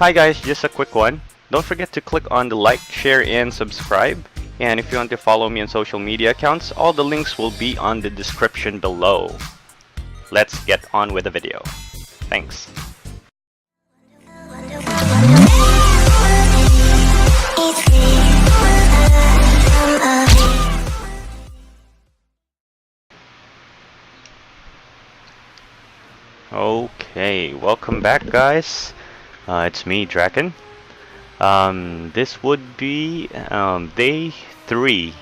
Hi guys, just a quick one. Don't forget to click on the like, share, and subscribe. And if you want to follow me on social media accounts, all the links will be on the description below. Let's get on with the video. Thanks. Okay, welcome back guys. It's me, Draken. This would be day 3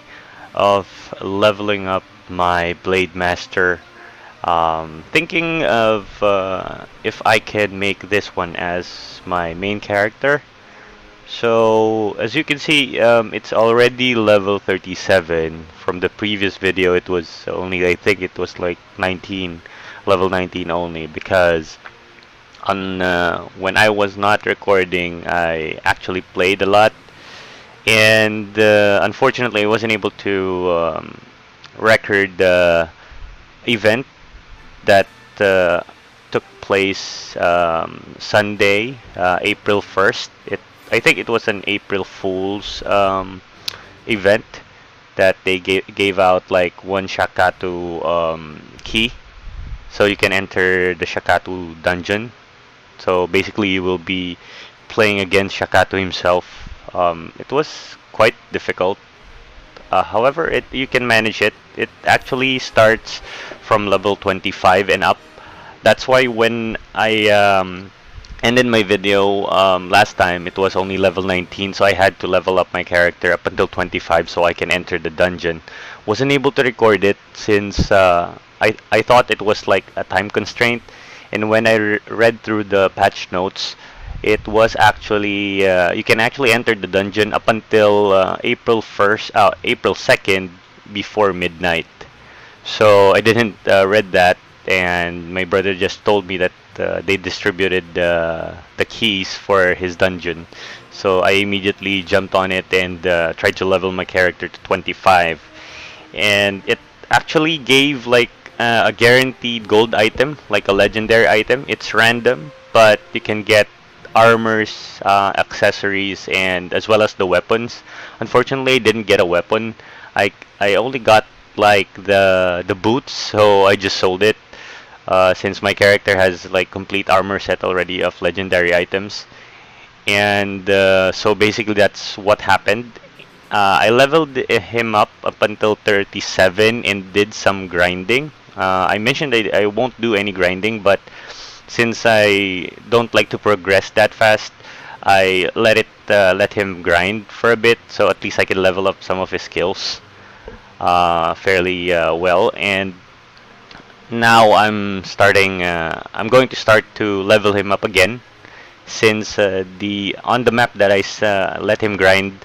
of leveling up my BladeMaster. Thinking of if I can make this one as my main character. So as you can see, it's already level 37. From the previous video, it was only, I think it was like 19, level 19 only, because on when I was not recording, I actually played a lot, and unfortunately, I wasn't able to record the event that took place Sunday, April 1st. I think it was an April Fool's event that they gave out like one Shakatu key, so you can enter the Shakatu dungeon. So basically, you will be playing against Shakatu himself. It was quite difficult. However, you can manage it. It actually starts from level 25 and up. That's why when I ended my video last time, it was only level 19, so I had to level up my character up until 25 so I can enter the dungeon. Wasn't able to record it since I thought it was like a time constraint, and when I read through the patch notes, it was actually you can actually enter the dungeon up until April 1st, April 2nd before midnight. So I didn't read that, and my brother just told me that they distributed the keys for his dungeon. So I immediately jumped on it and tried to level my character to 25. And it actually gave like a guaranteed gold item, like a legendary item. It's random, but you can get armors, accessories, and as well as the weapons. Unfortunately, I didn't get a weapon. I only got like the boots, so I just sold it. Since my character has like complete armor set already of legendary items, and so basically that's what happened. I leveled him up until 37 and did some grinding. I mentioned I won't do any grinding, but since I don't like to progress that fast, I let him grind for a bit, so at least I can level up some of his skills fairly well. And now I'm going to start to level him up again, since the on the map that I let him grind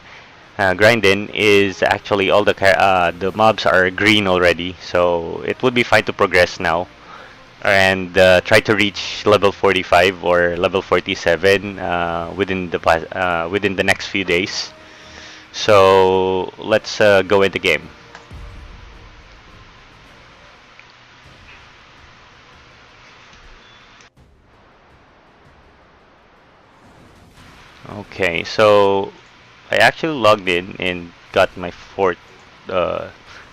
in is actually all the mobs are green already, so it would be fine to progress now and try to reach level 45 or level 47 within the next few days. So let's go into game. Okay, so I actually logged in and got my fourth the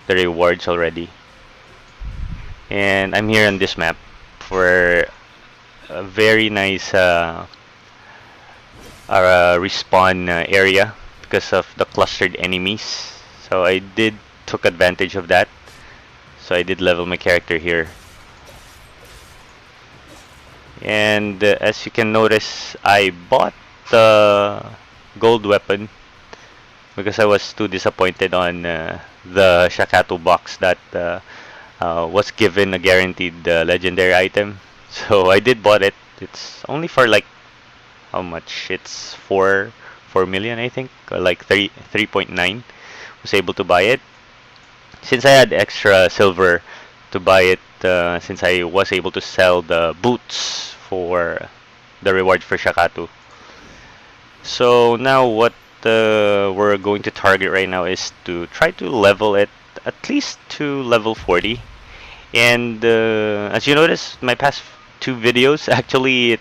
rewards already, and I'm here on this map for a very nice respawn area because of the clustered enemies. So I did took advantage of that. So I did level my character here, and as you can notice, I bought the gold weapon because I was too disappointed on the Shakatu box that was given a guaranteed legendary item. So I did bought it. It's only for like how much? It's 4 million, I think, or like 3.9. Was able to buy it since I had extra silver to buy it. Since I was able to sell the boots for the reward for Shakatu. So now what we're going to target right now is to try to level it at least to level 40. And as you notice, my past two videos actually it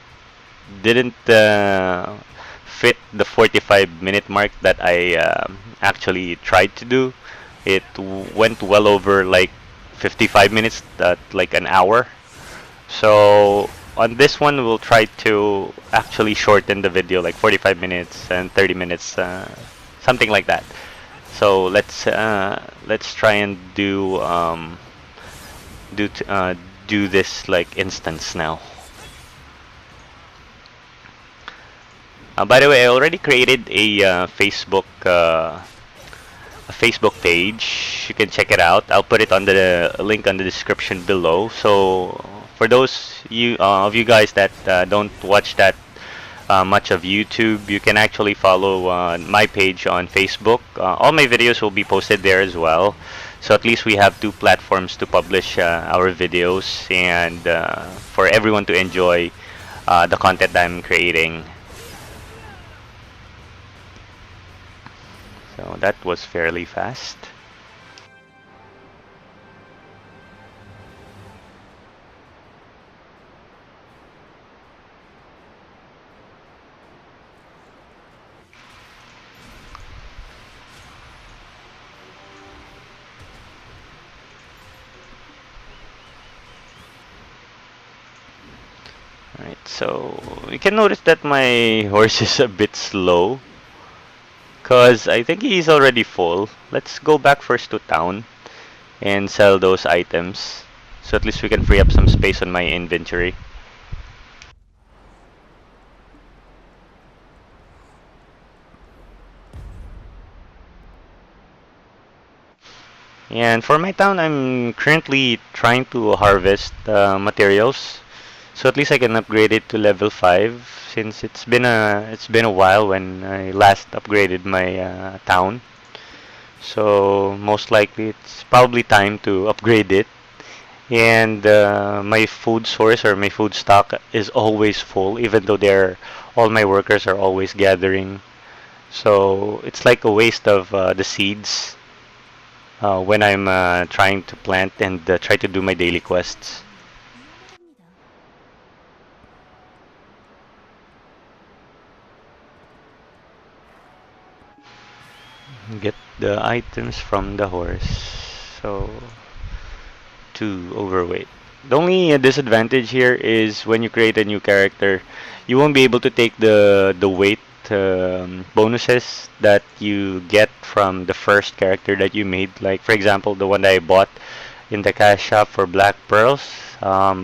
didn't fit the 45-minute mark that I actually tried to do. It went well over like 55 minutes, that like an hour. So on this one, we'll try to actually shorten the video, like 45 minutes and 30 minutes, something like that. So let's try and do t- uh, do this like instance now. By the way, I already created a Facebook page. You can check it out. I'll put it on the link on the description below. So for those of you guys that don't watch that much of YouTube, you can actually follow my page on Facebook. All my videos will be posted there as well. So at least we have two platforms to publish our videos and for everyone to enjoy the content that I'm creating. So that was fairly fast. Alright, so you can notice that my horse is a bit slow because I think he's already full. Let's go back first to town and sell those items so at least we can free up some space on my inventory. And for my town, I'm currently trying to harvest materials, so at least I can upgrade it to level 5 since it's been a while when I last upgraded my town. So most likely it's probably time to upgrade it. And my food source or my food stock is always full, even though all my workers are always gathering. So it's like a waste of the seeds when I'm trying to plant and try to do my daily quests. Get the items from the horse. So, 2 overweight. The only disadvantage here is when you create a new character, you won't be able to take the weight bonuses that you get from the first character that you made. Like for example, the one that I bought in the cash shop for Black Pearls.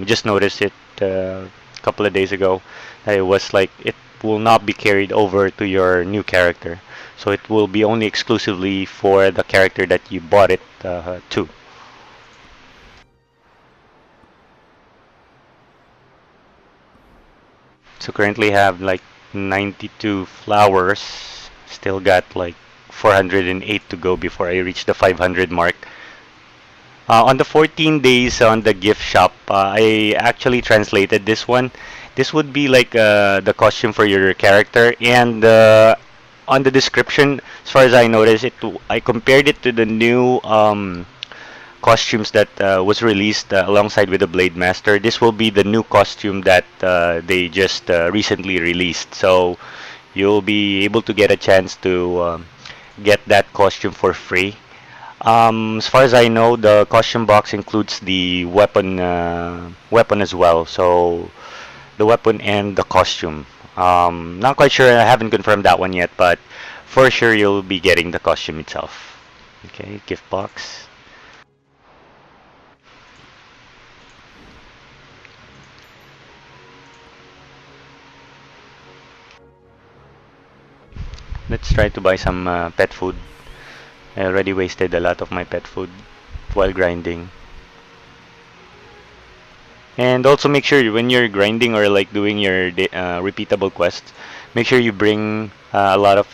Just noticed it a couple of days ago. That it was like it will not be carried over to your new character. So it will be only exclusively for the character that you bought it to. So currently have like 92 flowers. Still got like 408 to go before I reach the 500 mark. On the 14 days on the gift shop, I actually translated this one. This would be like the costume for your character, and on the description, as far as I noticed, I compared it to the new costumes that was released alongside with the BladeMaster. This will be the new costume that they just recently released. So you'll be able to get a chance to get that costume for free. As far as I know, the costume box includes the weapon as well. So the weapon and the costume. Not quite sure. I haven't confirmed that one yet, but for sure you'll be getting the costume itself. Okay, gift box. Let's try to buy some pet food. I already wasted a lot of my pet food while grinding. And also make sure when you're grinding or like doing your repeatable quests, make sure you bring a lot of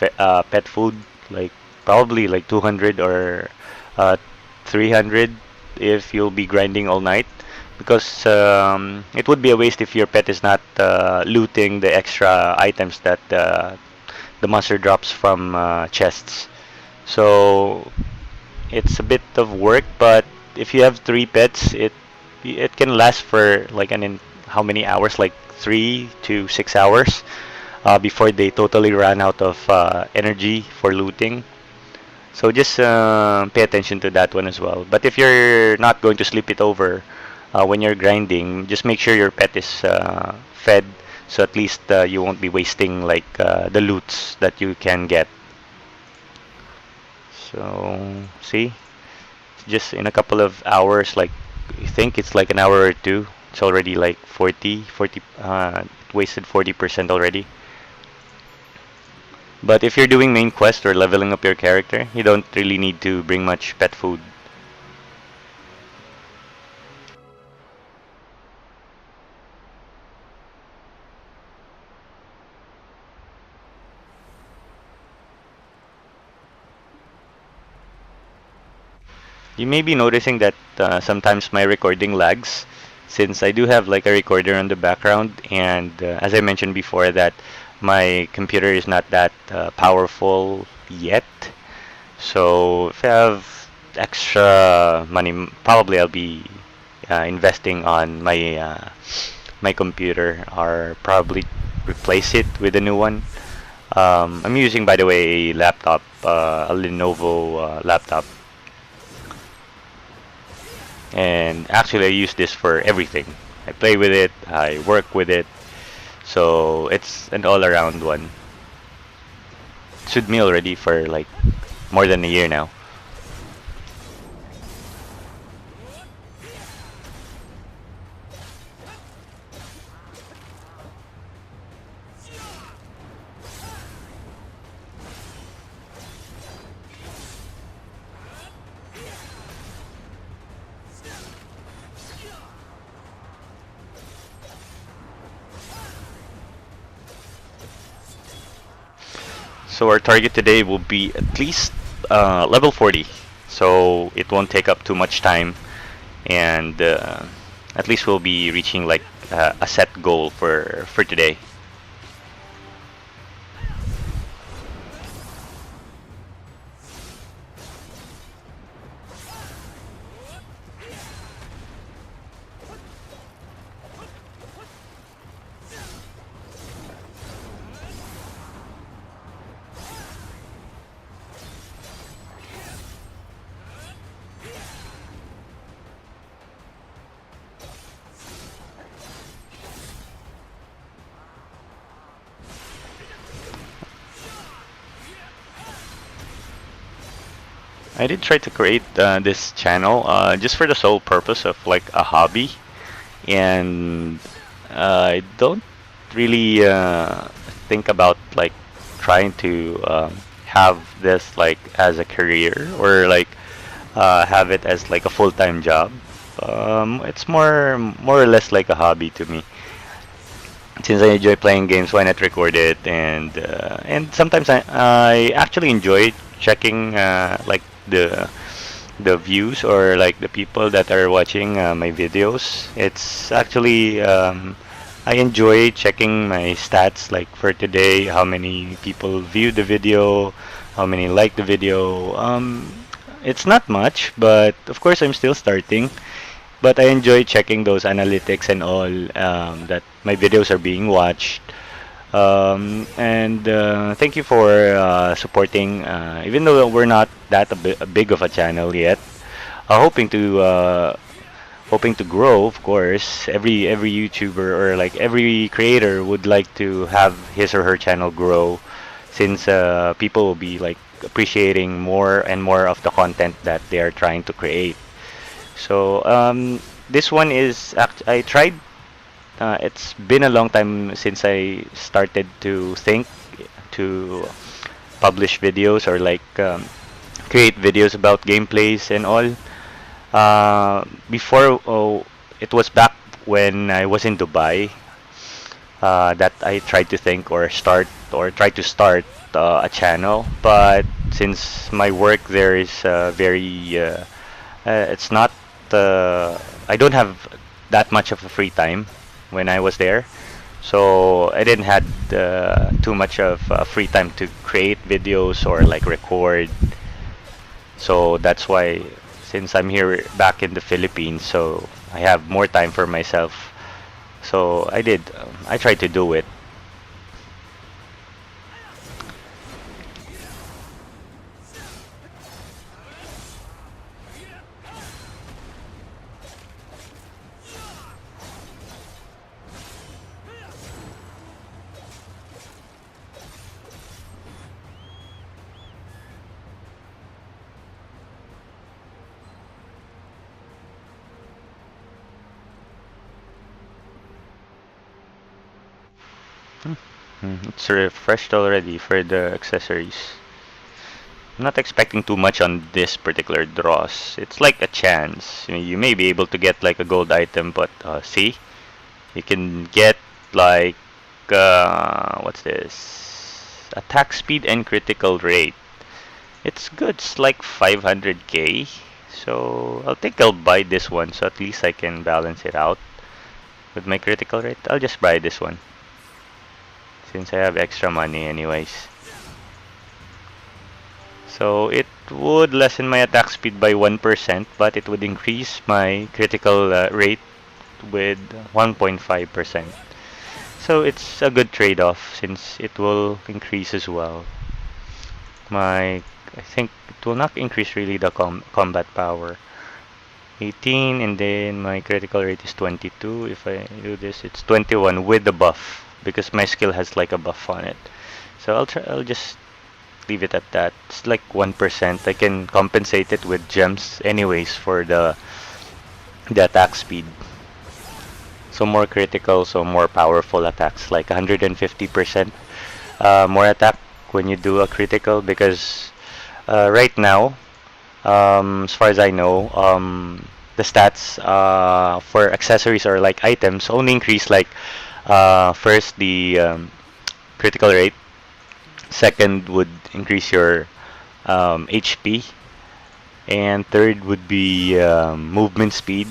pet food, like probably like 200 or uh, 300 if you'll be grinding all night. Because it would be a waste if your pet is not looting the extra items that the monster drops from chests. So it's a bit of work, but if you have 3 pets, it can last for like how many hours? Like 3 to 6 hours. before they totally run out of energy for looting. So just pay attention to that one as well. But if you're not going to sleep it over when you're grinding, just make sure your pet is fed, so at least you won't be wasting like the loots that you can get. So see, just in a couple of hours, like I think it's like an hour or two, it's already like 40, wasted 40% already. But if you're doing main quest or leveling up your character, you don't really need to bring much pet food. You may be noticing that sometimes my recording lags, since I do have like a recorder on the background, and as I mentioned before, that my computer is not that powerful yet. So if I have extra money, probably I'll be investing on my computer, or probably replace it with a new one. I'm using, by the way, a laptop, a Lenovo laptop, and actually I use this for everything. I play with it, I work with it, so it's an all-around one. It's with me already for like more than a year now. So our target today will be at least level 40, so it won't take up too much time, and at least we'll be reaching like a set goal for today. I did try to create this channel just for the sole purpose of like a hobby, and I don't really think about like trying to have this like as a career, or like have it as like a full-time job. It's more or less like a hobby to me. Since I enjoy playing games, why not record it? And sometimes I actually enjoy checking like the views, or like the people that are watching my videos. It's actually I enjoy checking my stats, like for today, how many people viewed the video, how many liked the video. It's not much, but of course I'm still starting. But I enjoy checking those analytics and all, that my videos are being watched. And thank you for supporting, even though we're not that big of a channel yet. Hoping to grow, of course. Every YouTuber, or like every creator, would like to have his or her channel grow, since people will be like appreciating more and more of the content that they are trying to create. So this one is I tried. It's been a long time since I started to think to publish videos, or like create videos about gameplays and all. Before, oh, it was back when I was in Dubai, that I tried to think or start, or try to start a channel. But since my work there is very, it's not. I don't have that much of a free time when I was there, so I didn't had too much of free time to create videos or like record. So that's why, since I'm here back in the Philippines, so I have more time for myself. So I tried to do it. It's refreshed already for the accessories. I'm not expecting too much on this particular draws. It's like a chance. You may be able to get like a gold item, but see, you can get like what's this? Attack speed and critical rate. It's good. It's like 500k. So I'll buy this one, so at least I can balance it out with my critical rate. I'll just buy this one since I have extra money anyways. So it would lessen my attack speed by 1%, but it would increase my critical rate with 1.5%. So it's a good trade-off since it will increase as well. I think it will not increase really the combat power. 18 and then my critical rate is 22. If I do this, it's 21 with the buff because my skill has like a buff on it. So I'll just leave it at that. It's like 1%. I can compensate it with gems anyways for the attack speed. So more critical, so more powerful attacks, like 150% more attack when you do a critical because right now, as far as I know, the stats for accessories or like items only increase like first the critical rate, second would increase your HP, and third would be movement speed,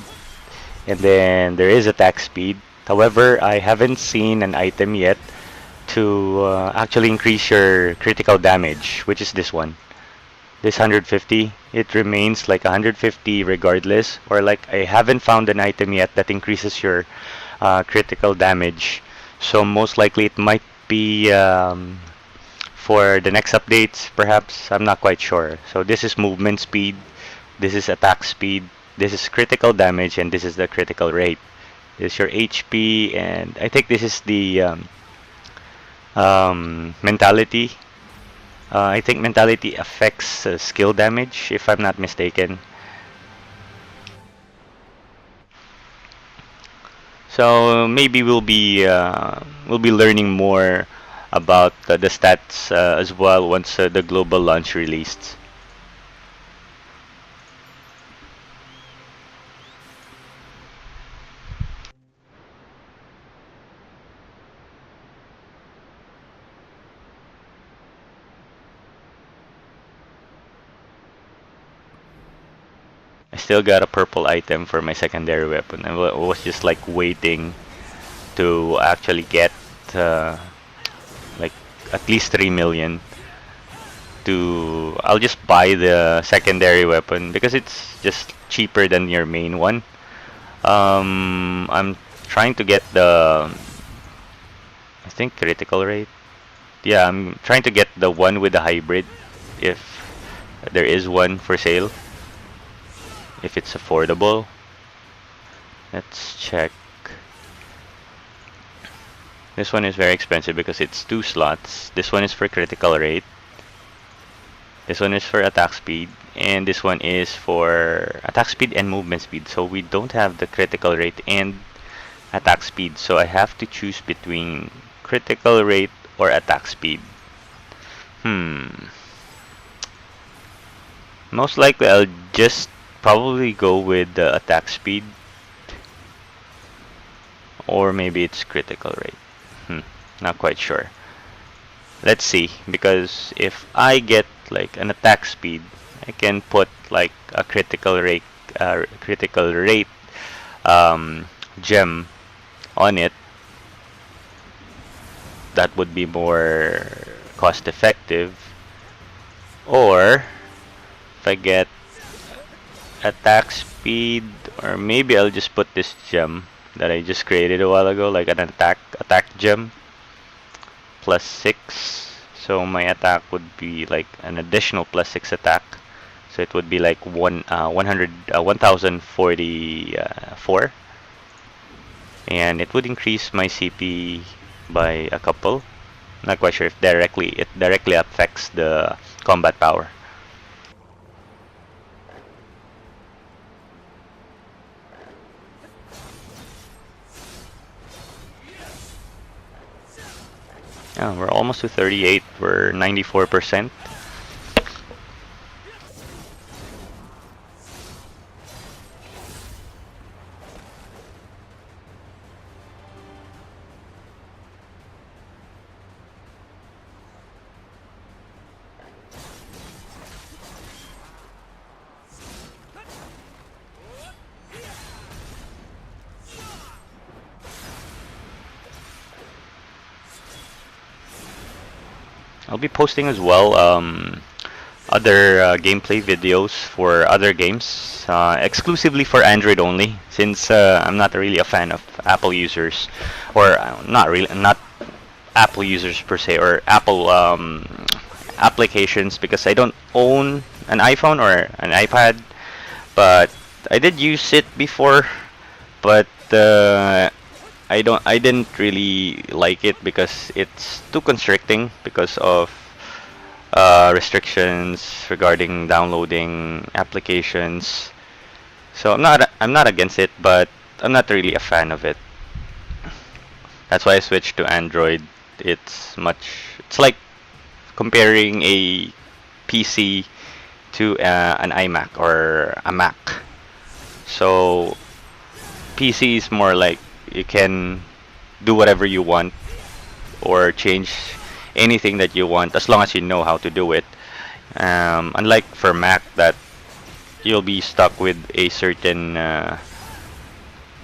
and then there is attack speed. However, I haven't seen an item yet to actually increase your critical damage, which is this one. This 150, it remains like 150 regardless, or like I haven't found an item yet that increases your critical damage. So most likely it might be for the next updates, perhaps. I'm not quite sure. So this is movement speed, this is attack speed, this is critical damage, and this is the critical rate. This is your HP, and I think this is the mentality. I think mentality affects skill damage, if I'm not mistaken. So maybe we'll be learning more about the stats as well once the global launch released. I still got a purple item for my secondary weapon. Was just like waiting to actually get like at least 3 million to I'll just buy the secondary weapon because it's just cheaper than your main one. I'm trying to get the I think critical rate. Yeah, I'm trying to get the one with the hybrid if there is one for sale. If it's affordable. Let's check. This one is very expensive because it's 2 slots. This one is for critical rate. This one is for attack speed. And this one is for attack speed and movement speed. So we don't have the critical rate and attack speed. So I have to choose between critical rate or attack speed. Most likely I'll just probably go with the attack speed. Or maybe it's critical rate. Not quite sure. Let's see, because if I get like an attack speed, I can put like a critical rate gem on it. That would be more cost effective. Or if I get attack speed, or maybe I'll just put this gem that I just created a while ago, like an attack gem +6. So my attack would be like an additional +6 attack. So it would be like 1044, and it would increase my CP by a couple. Not quite sure if it directly affects the combat power. Yeah, we're almost to 38. We're 94%. I'll be posting as well other gameplay videos for other games, exclusively for Android only, since I'm not really a fan of Apple users, or not Apple users per se, or Apple applications, because I don't own an iPhone or an iPad, but I did use it before, but I didn't really like it because it's too constricting because of restrictions regarding downloading applications. So I'm not against it, but I'm not really a fan of it. That's why I switched to Android. It's like comparing a PC to an iMac or a Mac. So PC is more like you can do whatever you want or change anything that you want as long as you know how to do it. Unlike for Mac, that you'll be stuck with a certain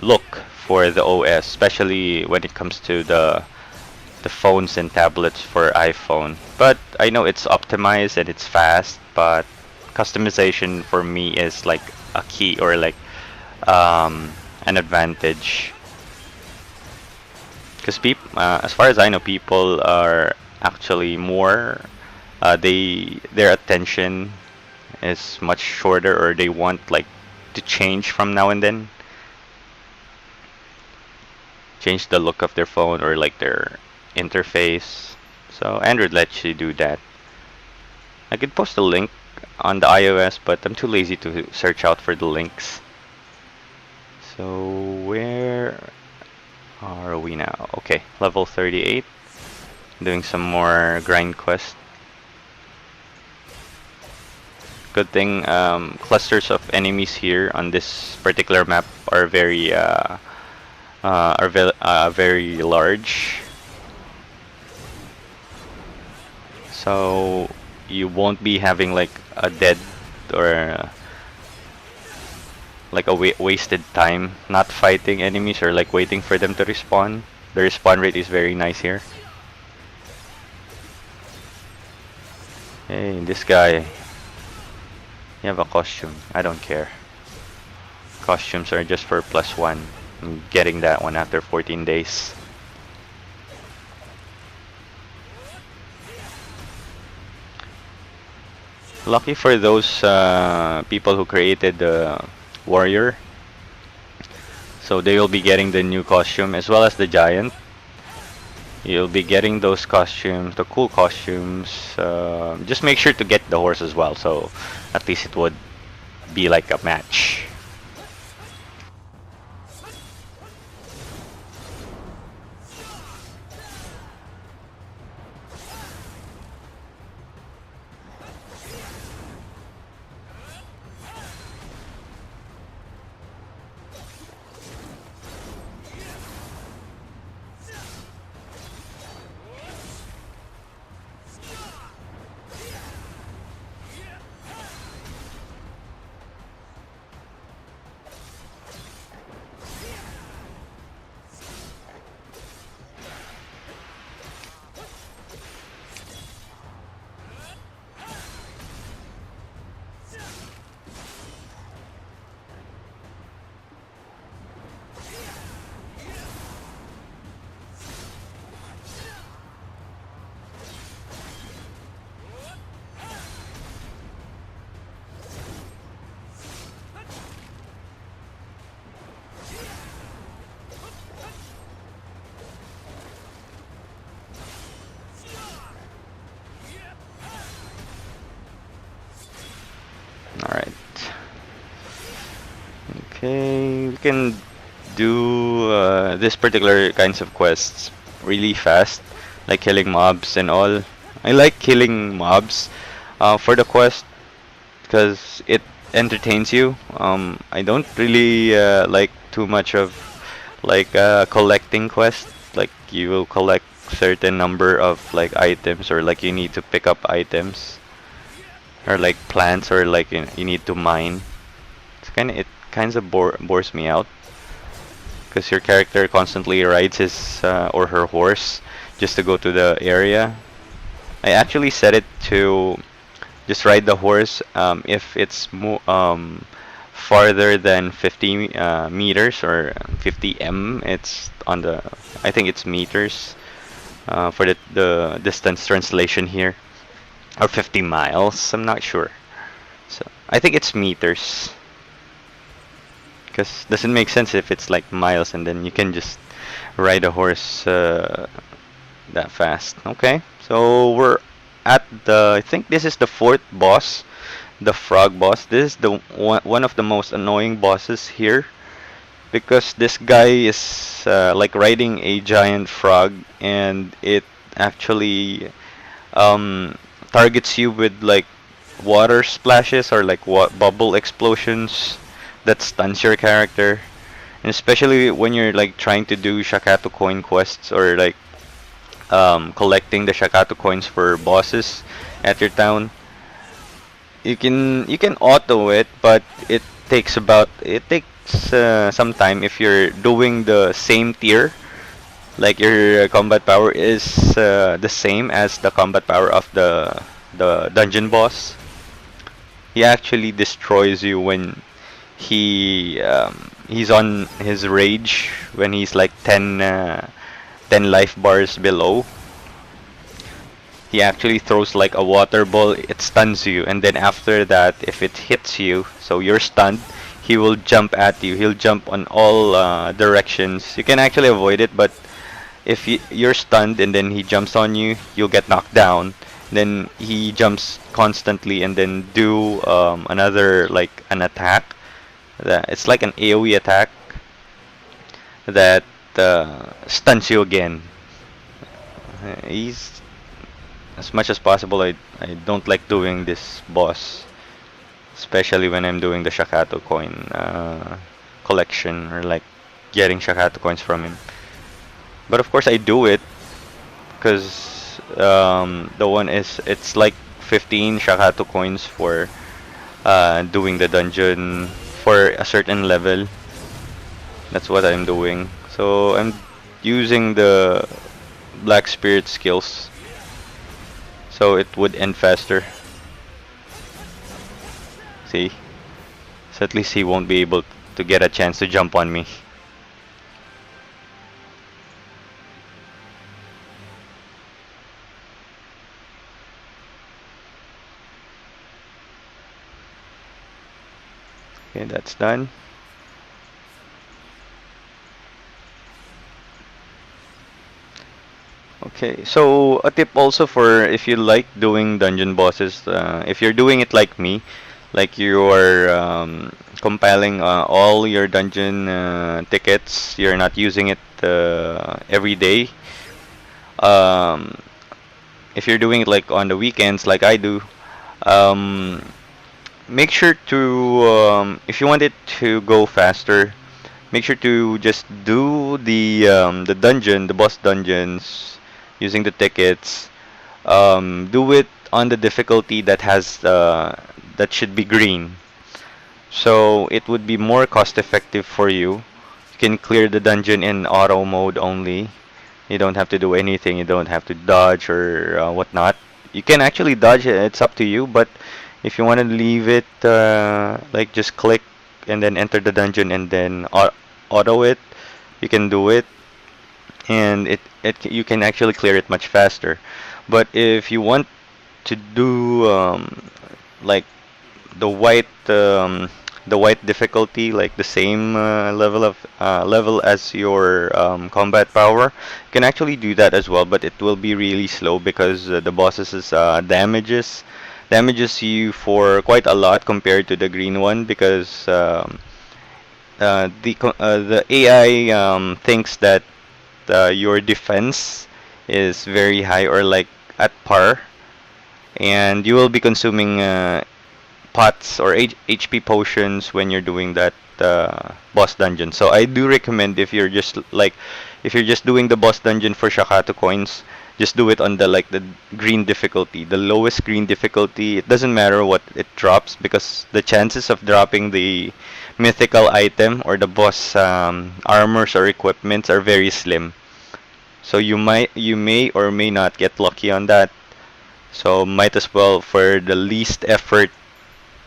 look for the OS, especially when it comes to the phones and tablets for iPhone. But I know it's optimized and it's fast, but customization for me is like a key or like an advantage. Because as far as I know, people are actually more their attention is much shorter, or they want like to change from now and then, change the look of their phone or like their interface. So Android lets you do that. I could post a link on the iOS, but I'm too lazy to search out for the links. So where are we now? Okay, level 38. Doing some more grind quest. Good thing clusters of enemies here on this particular map are very large. So you won't be having like a dead or like a wasted time not fighting enemies or like waiting for them to respawn. The respawn rate is very nice here. Hey, this guy. You have a costume. I don't care. Costumes are just for +1. I'm getting that one after 14 days. Lucky for those people who created the warrior. So they will be getting the new costume as well as the giant. You'll be getting those costumes, the cool costumes. Just make sure to get the horse as well, so at least it would be like a match. Alright. Okay, we can do this particular kinds of quests really fast. like killing mobs and all. I like killing mobs for the quest because it entertains you. I don't really like too much of like collecting quests. Like you will collect certain number of like items, or like you need to pick up items, or like plants, or like you need to mine. It kind of bores me out because your character constantly rides his or her horse just to go to the area. I actually set it to just ride the horse if it's farther than 50 meters or 50 m. It's on the, I think it's meters for the distance translation here, or 50 miles. I'm not sure. So I think it's meters because doesn't make sense if it's like miles and then you can just ride a horse that fast. Okay, so we're at the, I think this is the fourth boss, the frog boss. This is the one of the most annoying bosses here because this guy is like riding a giant frog, and it actually um, targets you with like water splashes or like bubble explosions that stuns your character. And especially when you're like trying to do Shakato coin quests, or like collecting the Shakato coins for bosses at your town. You can auto it, but it takes some time if you're doing the same tier. Like your combat power is the same as the combat power of the dungeon boss. He actually destroys you when he's on his rage, when he's like 10 life bars below. He actually throws like a water ball, it stuns you, and then after that, if it hits you, so you're stunned, he will jump at you. He'll jump on all directions. You can actually avoid it, but if you're stunned and then he jumps on you, you'll get knocked down. Then he jumps constantly and then do another like an attack. It's like an AoE attack that stuns you again. He's as much as possible. I don't like doing this boss, especially when I'm doing the Shakato coin collection, or like getting Shakato coins from him. But of course I do it because the one is, it's like 15 Shakato coins for doing the dungeon for a certain level. That's what I'm doing. So I'm using the Black Spirit skills so it would end faster. See? So at least he won't be able to get a chance to jump on me. Okay, that's done. Okay, so a tip also for if you like doing dungeon bosses, if you're doing it like me, like you're compiling all your dungeon tickets, you're not using it every day. Um, if you're doing it like on the weekends, like I do, um, make sure to, if you want it to go faster, make sure to just do the dungeon, the boss dungeons, using the tickets. Do it on the difficulty that has that should be green. So it would be more cost effective for you. You can clear the dungeon in auto mode only. You don't have to do anything. You don't have to dodge or whatnot. You can actually dodge it. It's up to you. But if you want to leave it, like just click and then enter the dungeon and then auto it, you can do it, and you can actually clear it much faster. But if you want to do like the white difficulty, like the same level as your combat power, you can actually do that as well, but it will be really slow because the bosses damages you for quite a lot compared to the green one, because the AI thinks that your defense is very high or like at par, and you will be consuming pots or HP potions when you're doing that boss dungeon. So I do recommend if you're just doing the boss dungeon for Shakato coins, just do it on the green difficulty, the lowest green difficulty. It doesn't matter what it drops because the chances of dropping the mythical item or the boss armors or equipments are very slim. So you may or may not get lucky on that. So might as well for the least effort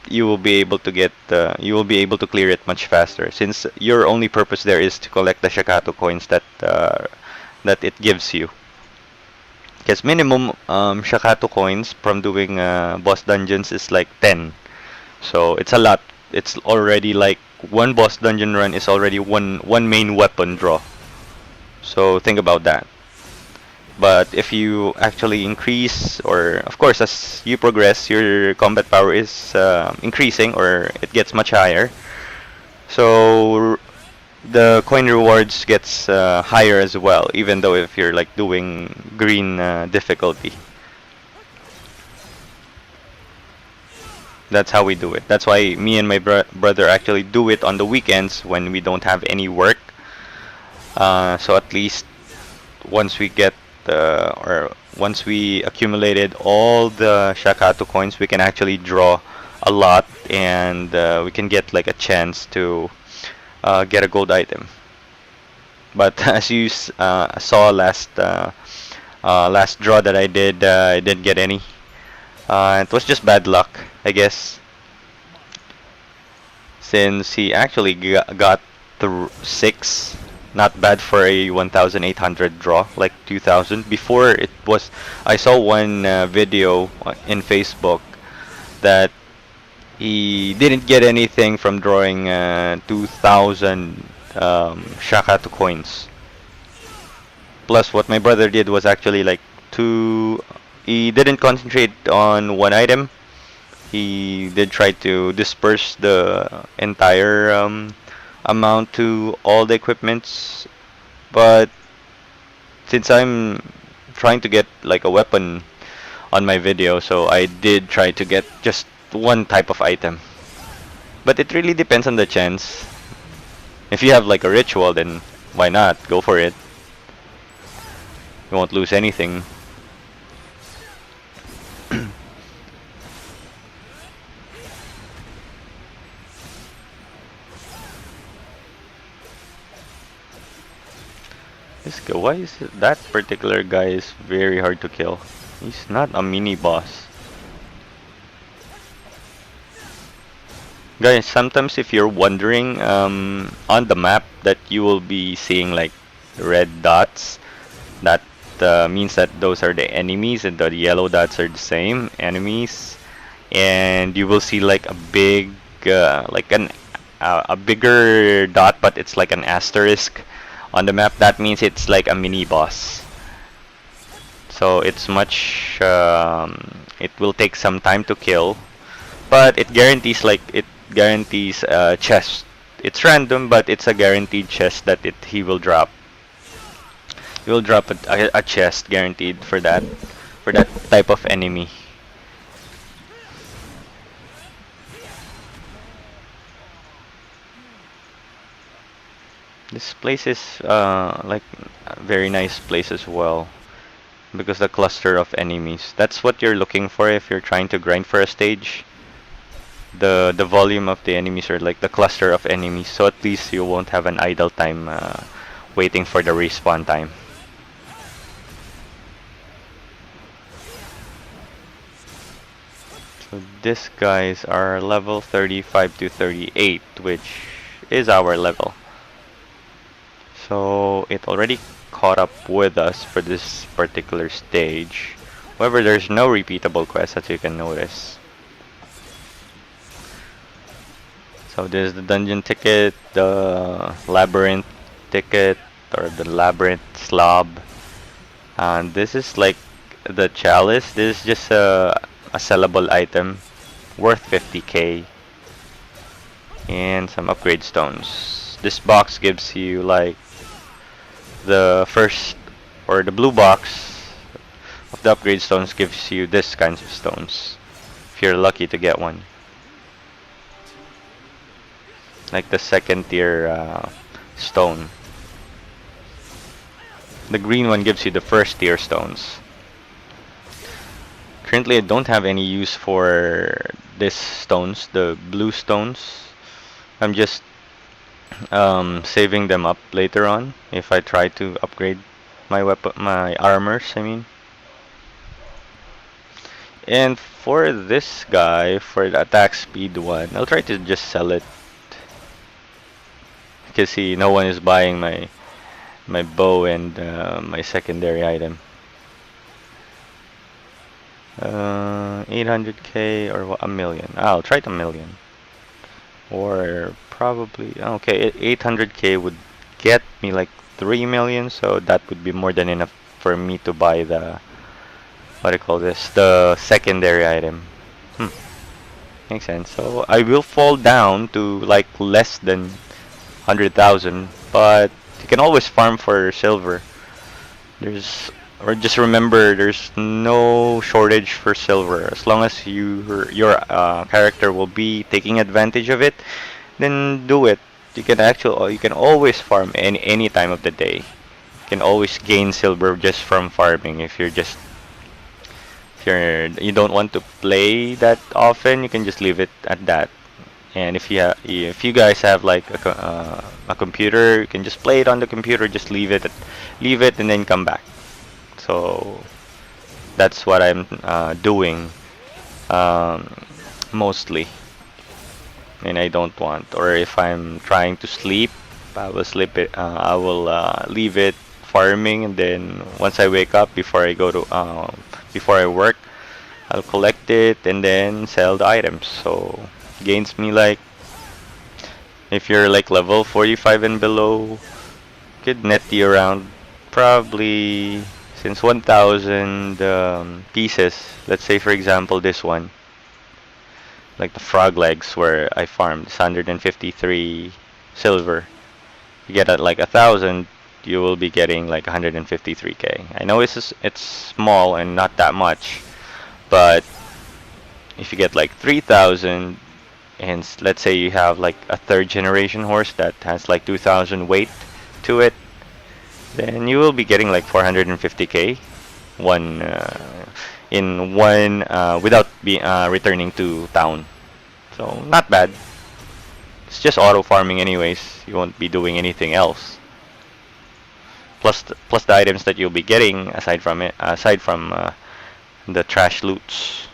you will be able to clear it much faster since your only purpose there is to collect the Shakato coins that it gives you. Because minimum Shakato coins from doing boss dungeons is like 10. So it's a lot. It's already like one boss dungeon run is already one main weapon draw. So think about that. But if you actually increase, or of course, as you progress, your combat power is increasing, or it gets much higher. So the coin rewards gets higher as well, even though if you're like doing green difficulty. That's how we do it. That's why me and my brother actually do it on the weekends when we don't have any work. So at least once we get or once we accumulated all the Shakato coins, we can actually draw a lot, and we can get like a chance to get a gold item. But as you saw last draw that I didn't get any. It was just bad luck, I guess, since he actually got the 6. Not bad for a 1,800 draw, like 2,000. Before it was, I saw one video in Facebook that he didn't get anything from drawing 2,000 Shakato coins. Plus, what my brother did was actually like he didn't concentrate on one item. He did try to disperse the entire amount to all the equipments, but since I'm trying to get like a weapon on my video, so I did try to get just one type of item. But it really depends on the chance. If you have like a ritual, then why not? Go for it. You won't lose anything. Why is that particular guy is very hard to kill? He's not a mini boss. Guys, sometimes if you're wondering on the map that you will be seeing like red dots, that means that those are the enemies, and the yellow dots are the same enemies, and you will see like a big a bigger dot, but it's like an asterisk on the map. That means it's like a mini boss. So it's much it will take some time to kill, but it guarantees chest. It's random, but it's a guaranteed chest that he will drop. He will drop a chest guaranteed for that type of enemy. This place is like a very nice place as well, because the cluster of enemies. That's what you're looking for if you're trying to grind for a stage. The volume of the enemies, or like the cluster of enemies, so at least you won't have an idle time waiting for the respawn time. So these guys are level 35 to 38, which is our level. So it already caught up with us for this particular stage. However, there's no repeatable quest, as you can notice. So there's the dungeon ticket, the labyrinth ticket, or the labyrinth slob. And this is like the chalice. This is just a sellable item worth 50k. And some upgrade stones. This box gives you like the first, or the blue box the upgrade stones gives you this kinds of stones, if you're lucky to get one. Like the second tier stone. The green one gives you the first tier stones. Currently, I don't have any use for these stones, the blue stones. I'm just saving them up later on if I try to upgrade my weapon, my armors, I mean. And for this guy, for the attack speed one, I'll try to just sell it. Because see, no one is buying my bow and my secondary item. 800k or a million. I'll try the million. Or probably okay, 800k would get me like 3 million, so that would be more than enough for me to buy the what do you call this? The secondary item. Makes sense. So I will fall down to like less than 100,000, but you can always farm for silver. Or just remember, there's no shortage for silver. As long as your character will be taking advantage of it, then do it. You can always farm any time of the day. You can always gain silver just from farming. You don't want to play that often, you can just leave it at that. And if you guys have like a computer, you can just play it on the computer. Just leave it, and then come back. So that's what I'm doing mostly. And I don't want, or if I'm trying to sleep, I will sleep it. I will leave it farming, and then once I wake up, before I work, I'll collect it and then sell the items. So gains me like, if you're like level 45 and below, could net you around probably since 1,000 pieces. Let's say for example this one, like the frog legs where I farmed, it's 153 silver. You get at like 1,000, you will be getting like 153k. I know it's small and not that much, but if you get like 3,000, and let's say you have like a third generation horse that has like 2,000 weight to it, then you will be getting like 450k one in one without returning to town. So not bad. It's just auto farming anyways. You won't be doing anything else. Plus the items that you'll be getting aside from the trash loots.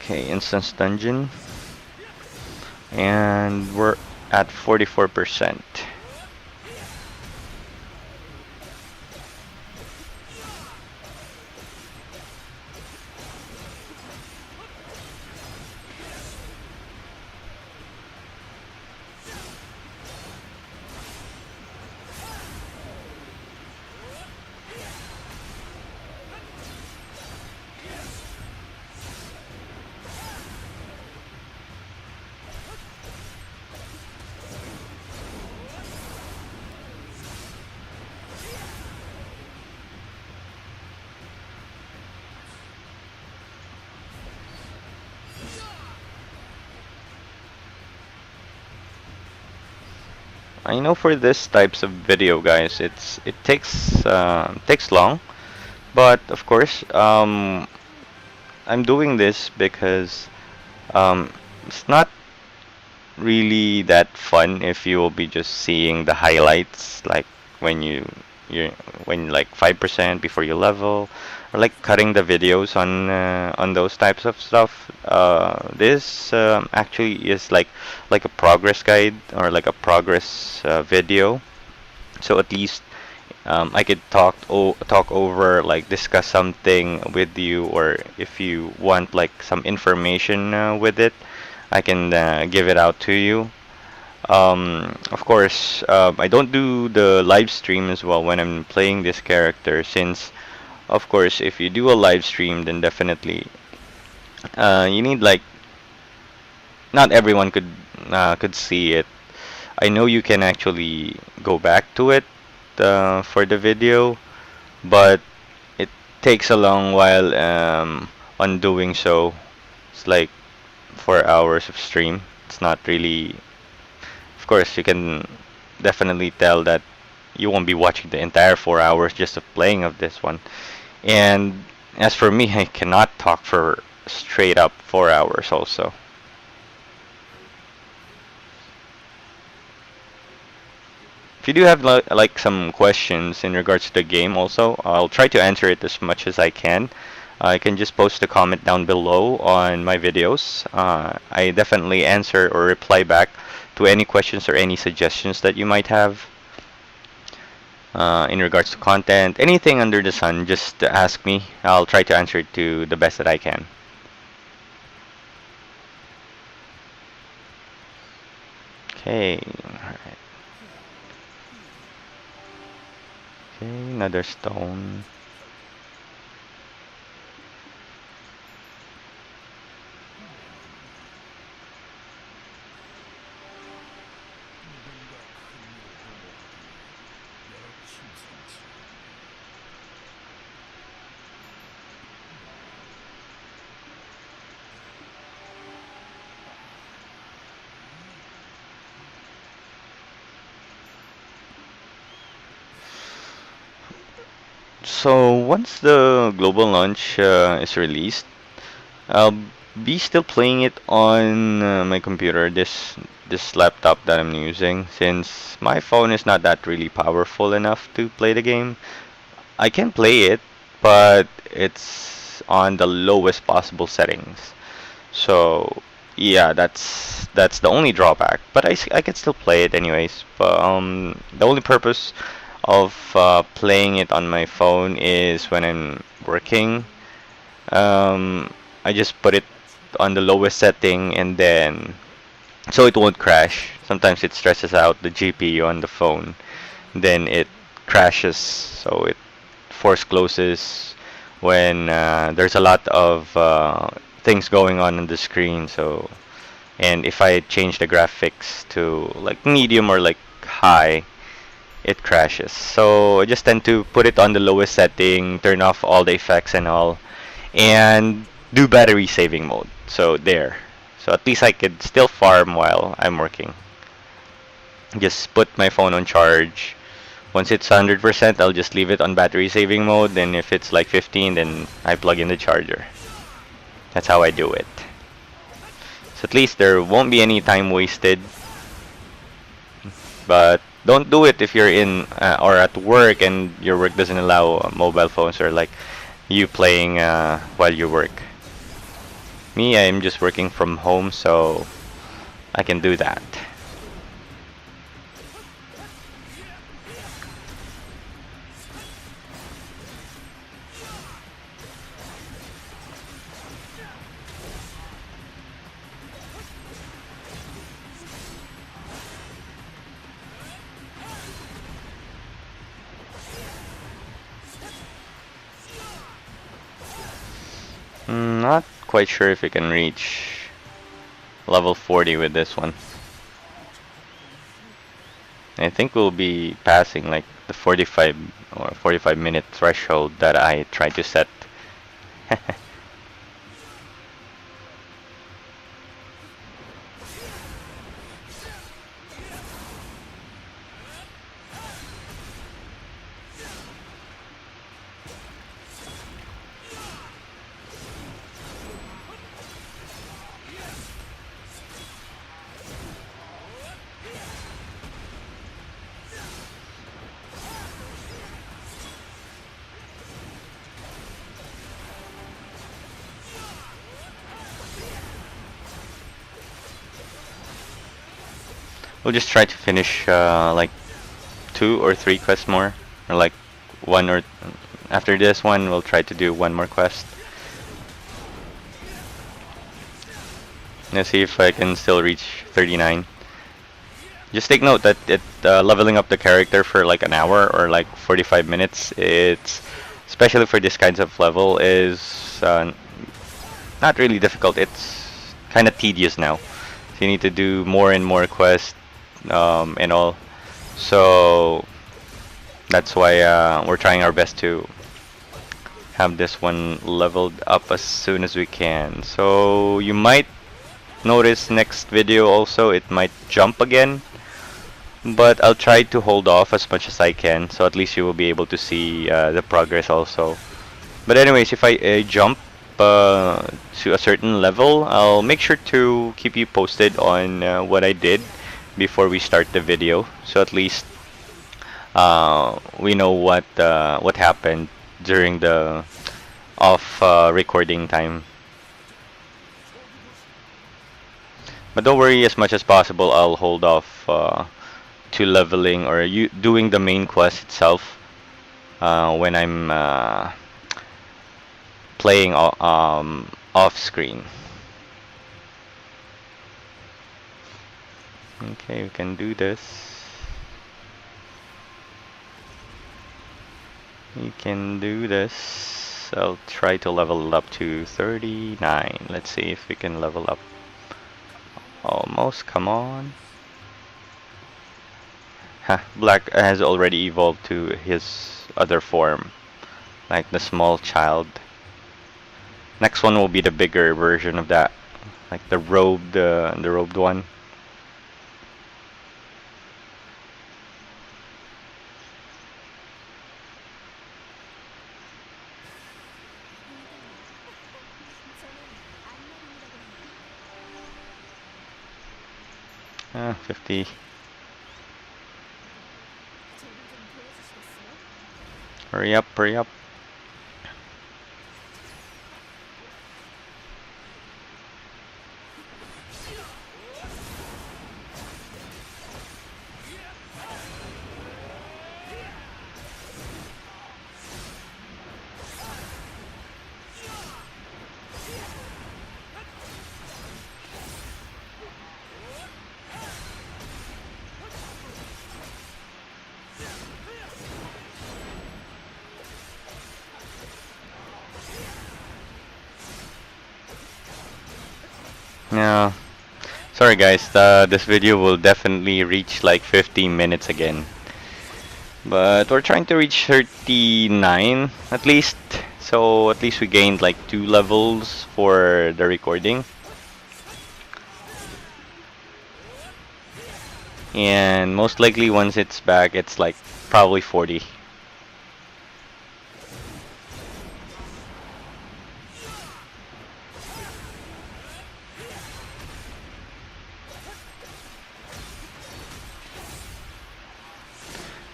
Okay, instance dungeon. And we're at 44%. I know for this types of video, guys, it takes long, but of course, I'm doing this because it's not really that fun if you will be just seeing the highlights, like when you when like 5% before you level, or like cutting the videos on those types of stuff. This actually is like a progress guide or like a progress video. So at least I could talk over, like discuss something with you, or if you want like some information with it, I can give it out to you. Of course, I don't do the live stream as well when I'm playing this character, since, of course, if you do a live stream, then definitely you need like not everyone could see it. I know you can actually go back to it for the video, but it takes a long while on doing so. It's like 4 hours of stream. It's not really. Of course, you can definitely tell that you won't be watching the entire 4 hours just of playing of this one. And as for me, I cannot talk for straight up 4 hours also. If you do have like some questions in regards to the game also, I'll try to answer it as much as I can. I can just post a comment down below on my videos. I definitely answer or reply back to any questions or any suggestions that you might have in regards to content. Anything under the sun, just ask me. I'll try to answer it to the best that I can. Okay, alright. Okay, another stone. So once the global launch is released, I'll be still playing it on my computer, this laptop that I'm using, since my phone is not that really powerful enough to play the game. I can play it, but it's on the lowest possible settings. So yeah, that's the only drawback. But I can still play it anyways. But the only purpose of playing it on my phone is when I'm working. I just put it on the lowest setting, and then so it won't crash. Sometimes it stresses out the GPU on the phone, then it crashes. So it force closes when there's a lot of things going on the screen. So, and if I change the graphics to like medium or like high, it crashes. So I just tend to put it on the lowest setting, turn off all the effects and all, and do battery saving mode. So there. So at least I could still farm while I'm working. Just put my phone on charge. Once it's 100%, I'll just leave it on battery saving mode. Then if it's like 15, then I plug in the charger. That's how I do it. So at least there won't be any time wasted. But don't do it if you're in or at work and your work doesn't allow mobile phones, or like you playing while you work. Me, I'm just working from home, so I can do that. Not quite sure if you can reach level 40 with this one. I think we'll be passing like the 45 or 45-minute threshold that I tried to set. We'll just try to finish like 2 or 3 quests more, or like one, or after this one we'll try to do one more quest. Let's see if I can still reach 39. Just take note that leveling up the character for like an hour or like 45 minutes, it's especially for this kinds of level is not really difficult. It's kind of tedious now. So you need to do more and more quests and all. So that's why we're trying our best to have this one leveled up as soon as we can. So you might notice next video also it might jump again, but I'll try to hold off as much as I can, so at least you will be able to see the progress also. But anyways, if I jump to a certain level, I'll make sure to keep you posted on what I did before we start the video, so at least we know what happened during the off recording time. But don't worry, as much as possible, I'll hold off to leveling or you doing the main quest itself when I'm playing off screen. Okay, we can do this. We can do this. I'll try to level it up to 39. Let's see if we can level up. Almost, come on. Ha, Black has already evolved to his other form, like the small child. Next one will be the bigger version of that, like the robed one. Ah, 50. Hurry up, hurry up. Yeah. Sorry guys, this video will definitely reach like 15 minutes again. But we're trying to reach 39 at least. So at least we gained like 2 levels for the recording. And most likely once it's back, it's like probably 40.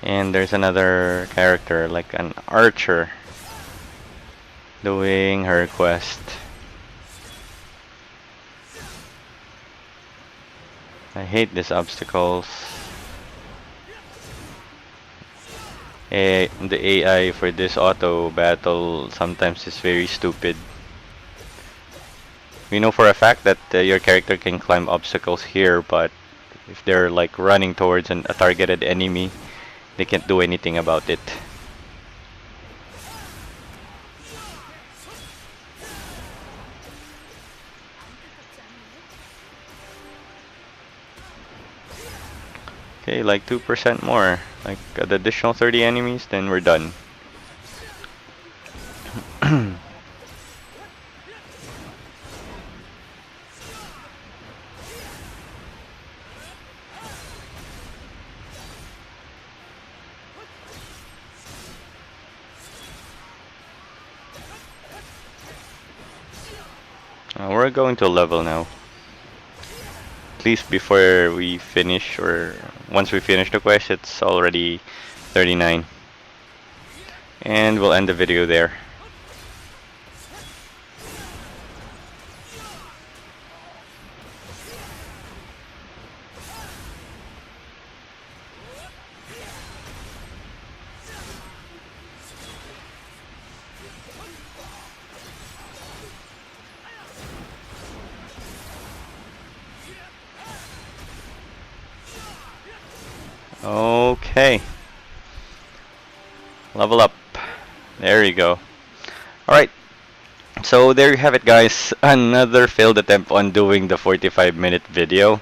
And there's another character, like an archer, doing her quest. I hate these obstacles. The AI for this auto battle sometimes is very stupid. We know for a fact that your character can climb obstacles here, but if they're like running towards a targeted enemy, they can't do anything about it. Okay, like 2% more. Like the additional 30 enemies, then we're done. We're going to level now. At least before we finish, or once we finish the quest, it's already 39. And we'll end the video there. Okay. Level up. There you go. Alright. So there you have it, guys. Another failed attempt on doing the 45-minute video.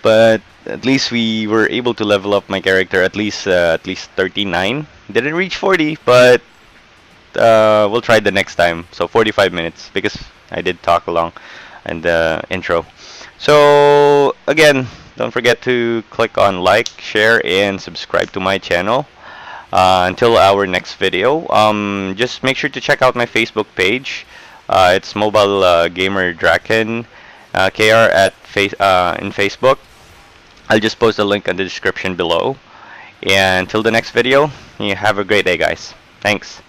But at least we were able to level up my character at least 39. Didn't reach 40, but we'll try the next time. So 45 minutes because I did talk along in the intro. So again, don't forget to click on like, share, and subscribe to my channel. Until our next video, just make sure to check out my Facebook page. It's Mobile Gamer Draken KR at in Facebook. I'll just post a link in the description below. And until the next video, you have a great day, guys. Thanks.